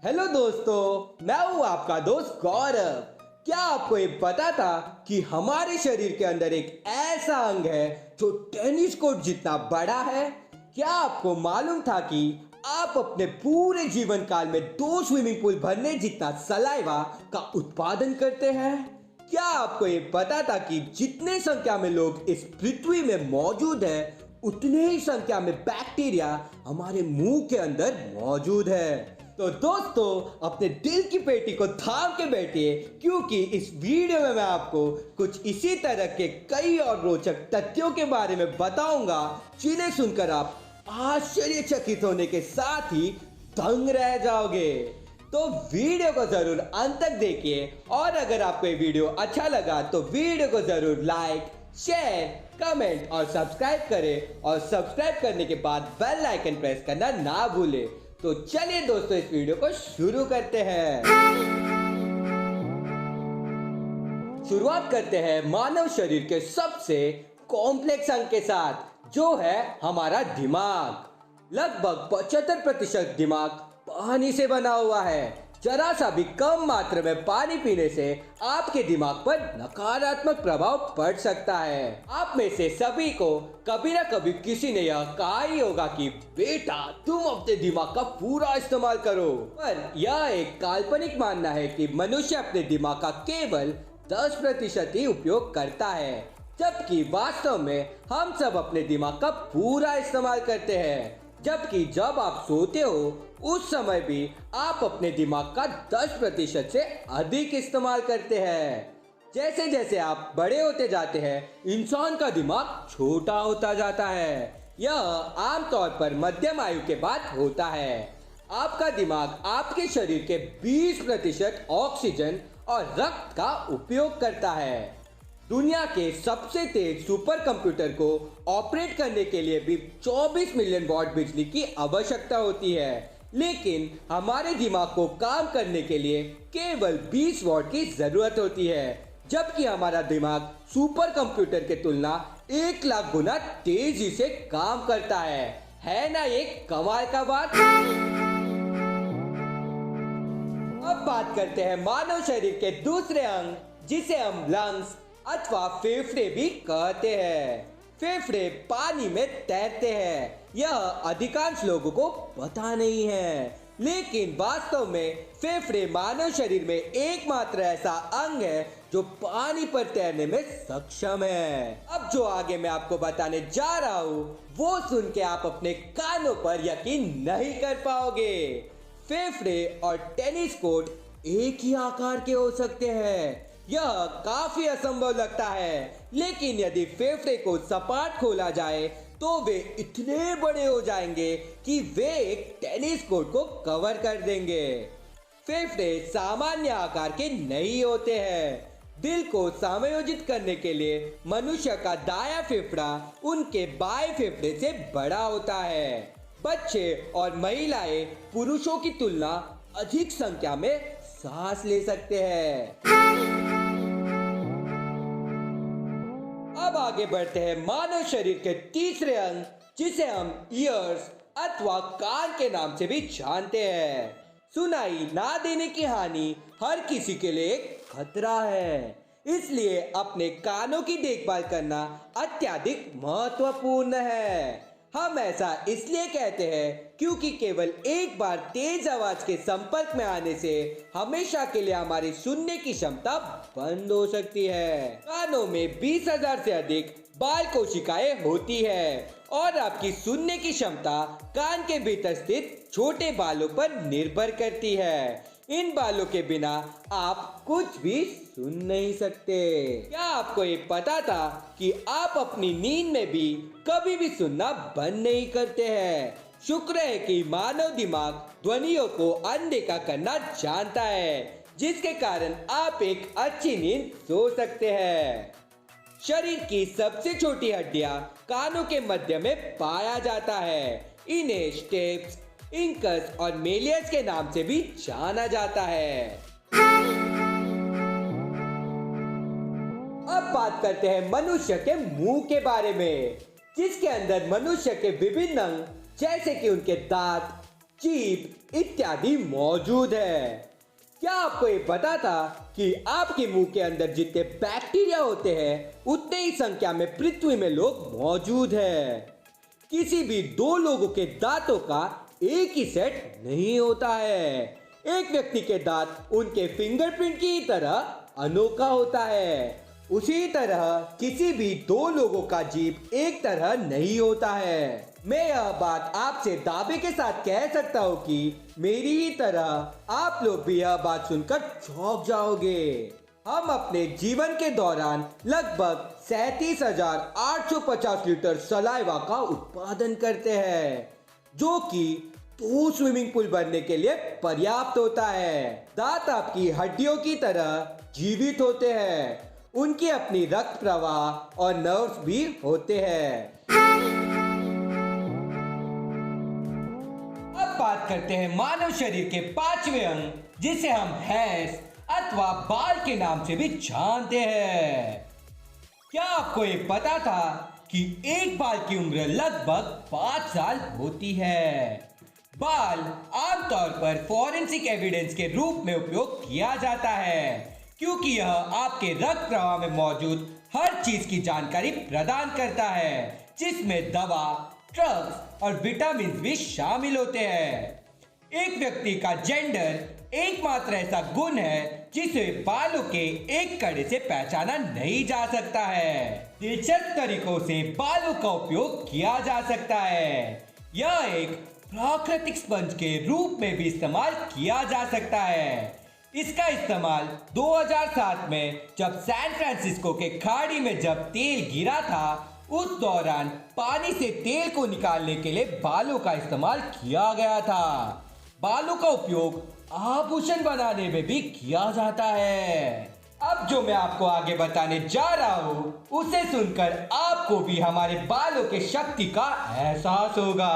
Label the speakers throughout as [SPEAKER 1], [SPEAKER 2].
[SPEAKER 1] Hello दोस्तों, मैं हूँ आपका दोस्त गौरव। क्या आपको ये पता था कि हमारे शरीर के अंदर एक ऐसा अंग है जो टेनिस कोर्ट जितना बड़ा है? क्या आपको मालूम था कि आप अपने पूरे जीवन काल में 2 स्विमिंग पूल भरने जितना सलाइवा का उत्पादन करते हैं? क्या आपको ये पता था कि जितने संख्या में लोग इस पृथ्वी में मौजूद हैं, उतने ही संख्या में बैक्टीरिया हमारे मुंह के अंदर मौजूद है? तो दोस्तों, अपने दिल की पेटी को थाम के बैठिए, क्योंकि इस वीडियो में मैं आपको कुछ इसी तरह के कई और रोचक तथ्यों के बारे में बताऊंगा, जिन्हें सुनकर आप आश्चर्यचकित होने के साथ ही दंग रह जाओगे। तो वीडियो को जरूर अंत तक देखिए, और अगर आपको ये वीडियो अच्छा लगा तो वीडियो को जरूर लाइक, शेयर, कमेंट और सब्सक्राइब करें, और सब्सक्राइब करने के बाद बेल आइकन प्रेस करना ना भूलें। तो चलिए दोस्तों, इस वीडियो को शुरू करते हैं। शुरुआत करते हैं मानव शरीर के सबसे कॉम्प्लेक्स अंग के साथ, जो है हमारा दिमाग। लगभग 75% दिमाग पानी से बना हुआ है। जरा सा भी कम मात्रा में पानी पीने से आपके दिमाग पर नकारात्मक प्रभाव पड़ सकता है। आप में से सभी को कभी ना कभी किसी ने यह कहा ही होगा कि बेटा, तुम अपने दिमाग का पूरा इस्तेमाल करो। पर यह एक काल्पनिक मानना है कि मनुष्य अपने दिमाग का केवल 10% ही उपयोग करता है, जबकि वास्तव में हम सब अपने दिमाग का पूरा इस्तेमाल करते हैं। जबकि जब आप सोते हो, उस समय भी आप अपने दिमाग का 10% से अधिक इस्तेमाल करते हैं। जैसे जैसे आप बड़े होते जाते हैं, इंसान का दिमाग छोटा होता जाता है। यह आमतौर पर मध्यम आयु के बाद होता है। आपका दिमाग आपके शरीर के 20% ऑक्सीजन और रक्त का उपयोग करता है। दुनिया के सबसे तेज सुपर कंप्यूटर को ऑपरेट करने के लिए भी 24 मिलियन वॉट बिजली की आवश्यकता होती है, लेकिन हमारे दिमाग को काम करने के लिए केवल 20 वॉट की जरूरत होती है, जबकि हमारा दिमाग सुपर कंप्यूटर के तुलना 1 लाख गुना तेजी से काम करता है ना ये कमाल का बात? अब बात करते हैं मानव शरीर के दूसरे अंग, जिसे हम लंग्स अथवा फेफड़े भी कहते हैं। फेफड़े पानी में तैरते हैं। यह अधिकांश लोगों को पता नहीं है, लेकिन वास्तव में फेफड़े मानव शरीर में एकमात्र ऐसा अंग है जो पानी पर तैरने में सक्षम है। अब जो आगे मैं आपको बताने जा रहा हूँ, वो सुन के आप अपने कानों पर यकीन नहीं कर पाओगे। फेफड़े और टेनिस कोर्ट एक ही आकार के हो सकते हैं। यह काफी असंभव लगता है, लेकिन यदि फेफड़े को सपाट खोला जाए तो वे इतने बड़े हो जाएंगे कि वे एक टेनिस कोर्ट को कवर कर देंगे। फेफड़े सामान्य आकार के नहीं होते हैं। दिल को समायोजित करने के लिए मनुष्य का दायां फेफड़ा उनके बाएं फेफड़े से बड़ा होता है। बच्चे और महिलाएं पुरुषों की तुलना अधिक संख्या में सांस ले सकते हैं। अब आगे बढ़ते हैं मानव शरीर के तीसरे अंग, जिसे हम ईयर्स अथवा कान के नाम से भी जानते हैं। सुनाई ना देने की हानि हर किसी के लिए एक खतरा है, इसलिए अपने कानों की देखभाल करना अत्यधिक महत्वपूर्ण है। हम ऐसा इसलिए कहते हैं क्योंकि केवल एक बार तेज आवाज के संपर्क में आने से हमेशा के लिए हमारी सुनने की क्षमता बंद हो सकती है। कानों में 20,000 से अधिक बाल कोशिकाएं होती है, और आपकी सुनने की क्षमता कान के भीतर स्थित छोटे बालों पर निर्भर करती है। इन बालों के बिना आप कुछ भी सुन नहीं सकते। क्या आपको ये पता था कि आप अपनी नींद में भी कभी भी सुनना बंद नहीं करते हैं? शुक्र है कि मानव दिमाग ध्वनियों को अनदेखा करना जानता है, जिसके कारण आप एक अच्छी नींद सो सकते हैं। शरीर की सबसे छोटी हड्डियां कानों के मध्य में पाया जाता है। इन्हें स्टेप्स, इंकस और मेलियस के नाम से भी जाना जाता है। अब बात करते हैं मनुष्य के मुंह के बारे में, जिसके अंदर मनुष्य के विभिन्न अंग, जैसे कि उनके दांत, जीभ इत्यादि मौजूद है। क्या आपको ये पता था कि आपके मुंह के अंदर जितने बैक्टीरिया होते हैं उतने ही संख्या में पृथ्वी में लोग मौजूद हैं। किसी भी दो लोगों के दांतों का एक ही सेट नहीं होता है। एक व्यक्ति के दांत उनके फिंगरप्रिंट की तरह अनोखा होता है। उसी तरह किसी भी दो लोगों का जीभ एक तरह नहीं होता है। मैं यह बात आपसे दावे के साथ कह सकता हूँ कि मेरी ही तरह आप लोग भी यह बात सुनकर चौंक जाओगे। हम अपने जीवन के दौरान लगभग 37,850 लीटर सलाइवा का उत्पादन करते हैं, जो कि 2 स्विमिंग पूल बनने के लिए पर्याप्त होता है। दांत आपकी हड्डियों की तरह जीवित होते हैं। उनकी अपनी रक्त प्रवाह और नर्व्स भी होते हैं। अब बात करते हैं मानव शरीर के 5वें अंग, जिसे हम हैंस अथवा बाल के नाम से भी जानते हैं। क्या आपको ये पता था कि एक बाल की उम्र लगभग 5 साल होती है? बाल आमतौर पर फॉरेंसिक एविडेंस के रूप में उपयोग किया जाता है, क्योंकि यह आपके रक्त प्रवाह में मौजूद हर चीज की जानकारी प्रदान करता है, जिसमें दवा, ड्रग्स और विटामिन भी शामिल होते हैं। एक व्यक्ति का जेंडर एकमात्र ऐसा गुण है जिसे बालों के एक कड़े से पहचाना नहीं जा सकता है। दिलचस्प तरीकों से बालों का उपयोग किया जा सकता है। यह एक प्राकृतिक स्पंज के रूप में भी इस्तेमाल किया जा सकता है। इसका इस्तेमाल 2007 में जब सैन फ्रांसिस्को के खाड़ी में जब तेल गिरा था, उस दौरान पानी से तेल को निकालने के लिए बालों का इस्तेमाल किया गया था। बालों का उपयोग आभूषण बनाने में भी किया जाता है। अब जो मैं आपको आगे बताने जा रहा हूँ, उसे सुनकर आपको भी हमारे बालों के शक्ति का एहसास होगा।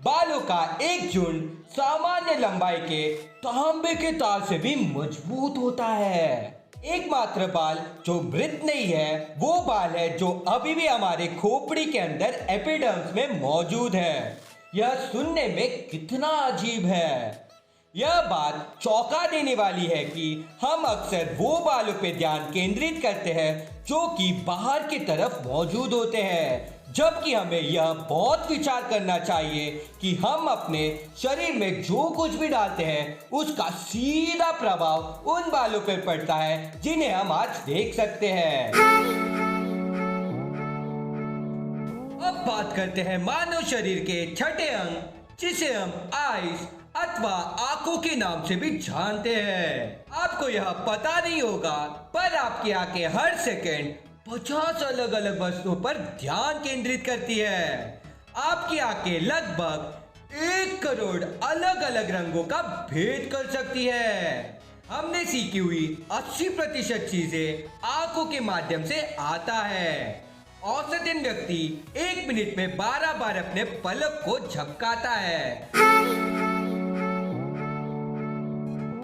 [SPEAKER 1] बालों का एक झुंड सामान्य लंबाई के तांबे के तार से भी मजबूत होता है। एकमात्र बाल जो मृत नहीं है वो बाल है जो अभी भी हमारे खोपड़ी के अंदर एपिडर्मिस में मौजूद है। यह सुनने में कितना अजीब है। यह बात चौंका देने वाली है कि हम अक्सर वो बालों पे ध्यान केंद्रित करते हैं जो कि बाहर की तरफ मौजूद होते हैं, जबकि हमें यह बहुत विचार करना चाहिए कि हम अपने शरीर में जो कुछ भी डालते हैं उसका सीधा प्रभाव उन बालों पर पड़ता है जिन्हें हम आज देख सकते हैं। अब बात करते हैं मानव शरीर के 6ठे अंग, जिसे हम आईज अथवा आंखों के नाम से भी जानते हैं। आपको यह पता नहीं होगा, पर आपकी आंखें हर सेकंड 50 अलग अलग वस्तुओं पर ध्यान केंद्रित करती है। आपकी आंखें लगभग 1 करोड़ अलग अलग रंगों का भेद कर सकती है। हमने सीखी हुई 80% चीजें आंखों के माध्यम से आता है। औसतन व्यक्ति 1 मिनट में 12 बार अपने पलक को झपकाता है।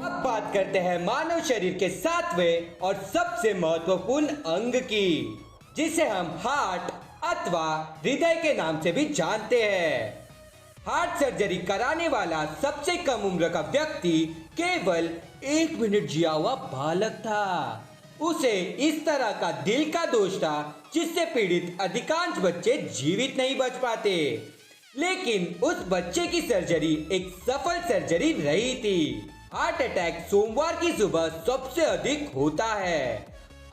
[SPEAKER 1] अब बात करते हैं मानव शरीर के 7वें और सबसे महत्वपूर्ण अंग की, जिसे हम हार्ट अथवा हृदय के नाम से भी जानते हैं। हार्ट सर्जरी कराने वाला सबसे कम उम्र का व्यक्ति केवल 1 मिनट जिया हुआ बालक था। उसे इस तरह का दिल का दोष था जिससे पीड़ित अधिकांश बच्चे जीवित नहीं बच पाते, लेकिन उस बच्चे की सर्जरी एक सफल सर्जरी रही थी। हार्ट अटैक सोमवार की सुबह सबसे अधिक होता है।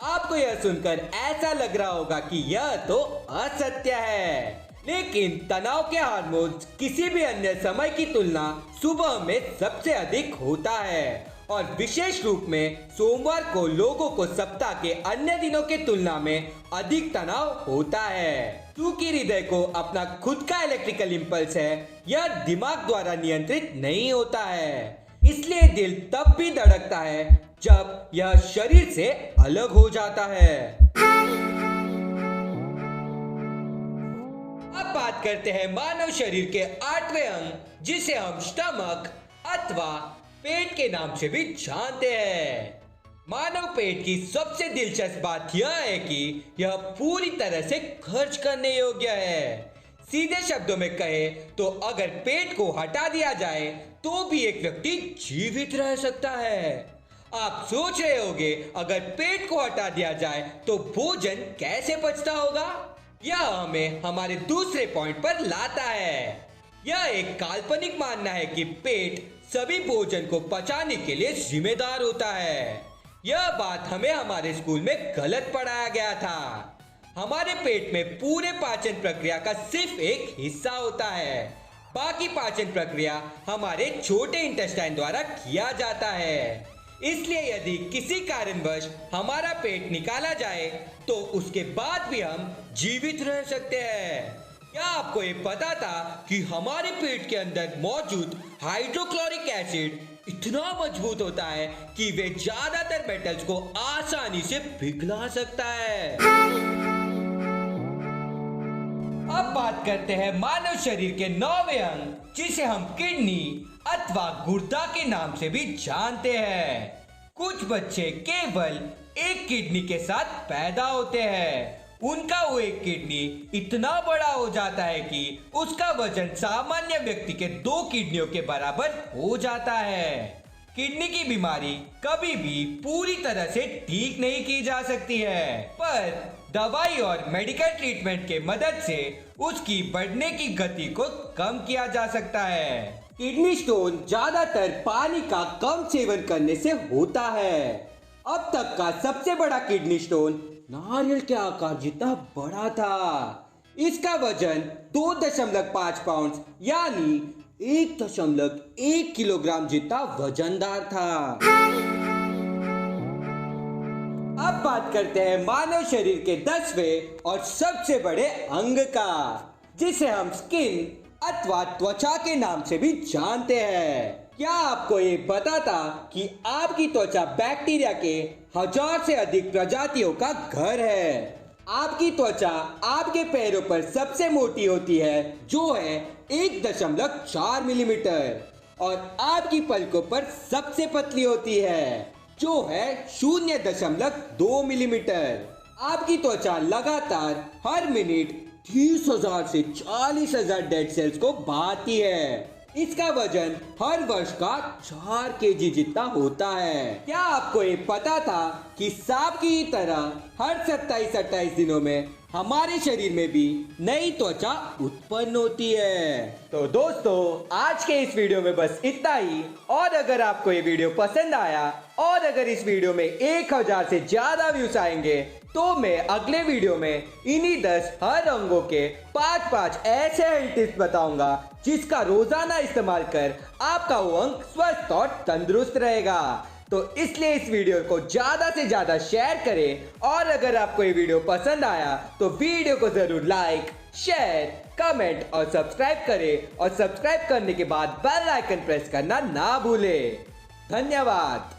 [SPEAKER 1] आपको यह सुनकर ऐसा लग रहा होगा कि यह तो असत्य है, लेकिन तनाव के हार्मोन्स किसी भी अन्य समय की तुलना सुबह में सबसे अधिक होता है, और विशेष रूप में सोमवार को लोगों को सप्ताह के अन्य दिनों के तुलना में अधिक तनाव होता है। क्योंकि हृदय को अपना खुद का इलेक्ट्रिकल इंपल्स है, यह दिमाग द्वारा नियंत्रित नहीं होता है। इसलिए दिल तब भी धड़कता है जब यह शरीर से अलग हो जाता है। अब बात करते हैं मानव शरीर के 8वें अंग, जिसे हम स्टमक अथवा पेट के नाम से भी जानते हैं। मानव पेट की सबसे दिलचस्प बात यह है कि यह पूरी तरह से खर्च करने योग्य है। सीधे शब्दों में कहे तो अगर पेट को हटा दिया जाए तो भी एक व्यक्ति जीवित रह सकता है। आप सोच रहे होंगे अगर पेट को हटा दिया जाए तो भोजन कैसे पचता होगा? यह हमें हमारे दूसरे पॉइंट पर लाता है। यह एक काल्पनिक मानना है कि पेट सभी भोजन को पचाने के लिए जिम्मेदार होता है। यह बात हमें हमारे स्कूल में गलत पढ़ाया गया था। हमारे पेट में पूरे पाचन प्रक्रिया का सिर्फ एक हिस्सा होता है। बाकी पाचन प्रक्रिया हमारे छोटे इंटेस्टाइन द्वारा किया जाता है। इसलिए यदि किसी कारणवश हमारा पेट निकाला जाए तो उसके बाद भी हम जीवित रह सकते हैं। क्या आपको ये पता था कि हमारे पेट के अंदर मौजूद हाइड्रोक्लोरिक एसिड इतना मजबूत होता है कि वे ज्यादातर मेटल्स को आसानी से पिघला सकता है। अब बात करते हैं मानव शरीर के 9वें अंग, जिसे हम किडनी अथवा गुर्दा के नाम से भी जानते हैं। कुछ बच्चे केवल एक किडनी के साथ पैदा होते हैं। उनका वो एक किडनी इतना बड़ा हो जाता है कि उसका वजन सामान्य व्यक्ति के 2 किडनियों के बराबर हो जाता है। किडनी की बीमारी कभी भी पूरी तरह से ठीक नहीं की जा सकती है, पर दवाई और मेडिकल ट्रीटमेंट के मदद से उसकी बढ़ने की गति को कम किया जा सकता है। किडनी स्टोन ज्यादातर पानी का कम सेवन करने से होता है। अब तक का सबसे बड़ा किडनी स्टोन नारियल के आकार जितना बड़ा था। इसका वजन 2.5 पाउंड यानी 1.1 किलोग्राम जितना वजनदार था। अब बात करते हैं मानव शरीर के 10वें और सबसे बड़े अंग का, जिसे हम स्किन अथवा त्वचा के नाम से भी जानते हैं। क्या आपको ये पता था कि आपकी त्वचा बैक्टीरिया के 1000 से अधिक प्रजातियों का घर है? आपकी त्वचा आपके पैरों पर सबसे मोटी होती है, जो है 1.4 मिलीमीटर, और आपकी पलकों पर सबसे पतली होती है, जो है 0.2 मिलीमीटर। आपकी त्वचा लगातार हर मिनट 30,000 से 40,000 डेड सेल्स को बहाती है। इसका वजन हर वर्ष का 4 केजी जितना होता है। क्या आपको ये पता था कि सांप की तरह हर 27-28 दिनों में हमारे शरीर में भी नई त्वचा उत्पन्न होती है? तो दोस्तों, आज के इस वीडियो में बस इतना ही। और अगर आपको ये वीडियो पसंद आया और अगर इस वीडियो में 1000 से ज्यादा व्यूज आएंगे तो मैं अगले वीडियो में इन्हीं 10 हर अंगों के 5 ऐसे हेल्थ टिप्स बताऊंगा जिसका रोजाना इस्तेमाल कर आपका वो अंग स्वस्थ और तंदुरुस्त रहेगा। तो इसलिए इस वीडियो को ज्यादा से ज्यादा शेयर करें, और अगर आपको ये वीडियो पसंद आया तो वीडियो को जरूर लाइक, शेयर, कमेंट और सब्सक्राइब करें, और सब्सक्राइब करने के बाद बेल आइकन प्रेस करना ना भूलें। धन्यवाद।